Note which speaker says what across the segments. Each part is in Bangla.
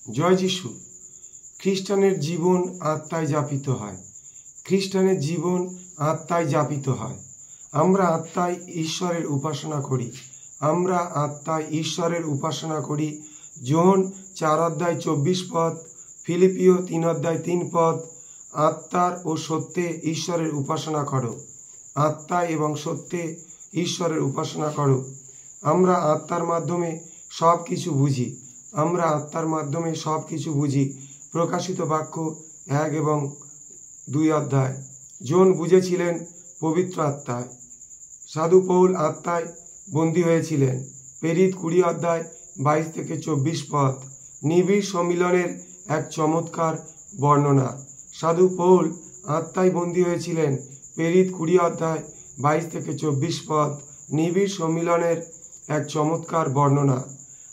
Speaker 1: জয় যিশু। খ্রিস্টানের জীবন আত্মায় যাপিত হয়। খ্রিস্টানের জীবন আত্মায় যাপিত হয়। আমরা আত্মায় ঈশ্বরের উপাসনা করি। আমরা আত্মায় ঈশ্বরের উপাসনা করি। যোহন 4:24 ফিলিপিও 3:3 আত্মার ও সত্যে ঈশ্বরের উপাসনা করো। আত্মায় এবং সত্যে ঈশ্বরের উপাসনা করো। আমরা আত্মার মাধ্যমে সব কিছু বুঝি। আমরা আত্মার মাধ্যমে সব কিছু বুঝি। প্রকাশিত বাক্য 1-2 জন বুঝেছিলেন পবিত্র আত্মায়। সাধু পৌল আত্মায় বন্দী হয়েছিলেন। প্রেরিত 20:22-24 নিবিড় সম্মিলনের এক চমৎকার বর্ণনা। সাধু পৌল আত্মায় বন্দী হয়েছিলেন। প্রেরিত 20:22-24 নিবিড় সম্মিলনের এক চমৎকার বর্ণনা।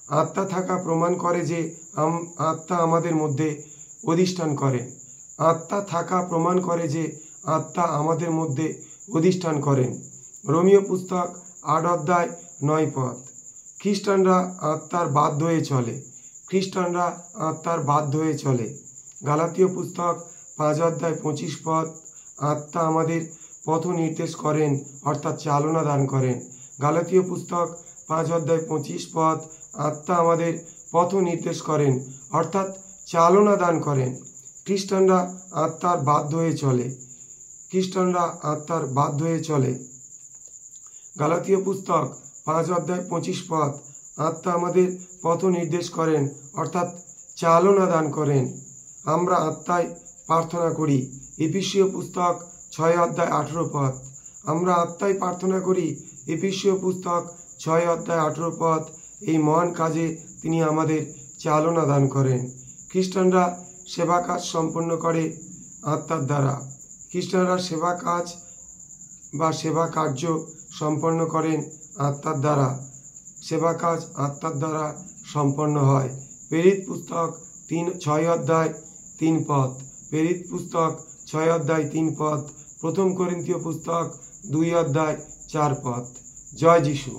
Speaker 1: আত্মা থাকা প্রমাণ করে যে আত্মা আমাদের মধ্যে অধিষ্ঠান করেন। আত্মা থাকা প্রমাণ করে যে আত্মা আমাদের মধ্যে অধিষ্ঠান করেন। রোমীয় পুস্তক 8:9 খ্রিস্টানরা আত্মার বাধ্য হয়ে চলে। খ্রিস্টানরা আত্মার বাধ্য হয়ে চলে। গালাতীয় পুস্তক 5:25 আত্মা আমাদের পথ নির্দেশ করেন, অর্থাৎ চালনা দান করেন। গালাতীয় পুস্তক 5:25 আত্মা আমাদের পথ নির্দেশ করেন, অর্থাৎ চালনা দান করেন। খ্রিস্টানরা আত্মার বাধ্য হয়ে চলে। খ্রিস্টানরা আত্মার বাধ্য হয়ে চলে। গালাতীয় পুস্তক 5:25 আত্মা আমাদের পথ নির্দেশ করেন, অর্থাৎ চালনা দান করেন। আমরা আত্মায় প্রার্থনা করি। এফেসীয় পুস্তক 6:18 আমরা আত্মায় প্রার্থনা করি। এফেসীয় পুস্তক 6:18 এই মহান কাজে তিনি আমাদের চালনা দান করেন। খ্রিস্টানরা সেবা কাজ সম্পন্ন করে আত্মার দ্বারা। খ্রিস্টানরা সেবা কাজ বা সেবা কার্য সম্পন্ন করেন আত্মার দ্বারা। সেবা কাজ আত্মার দ্বারা সম্পন্ন হয়। প্রেরিত পুস্তক 6:3 প্রেরিত পুস্তক 6:3 প্রথম করিন্থীয় পুস্তক 2:4 জয় যিশু।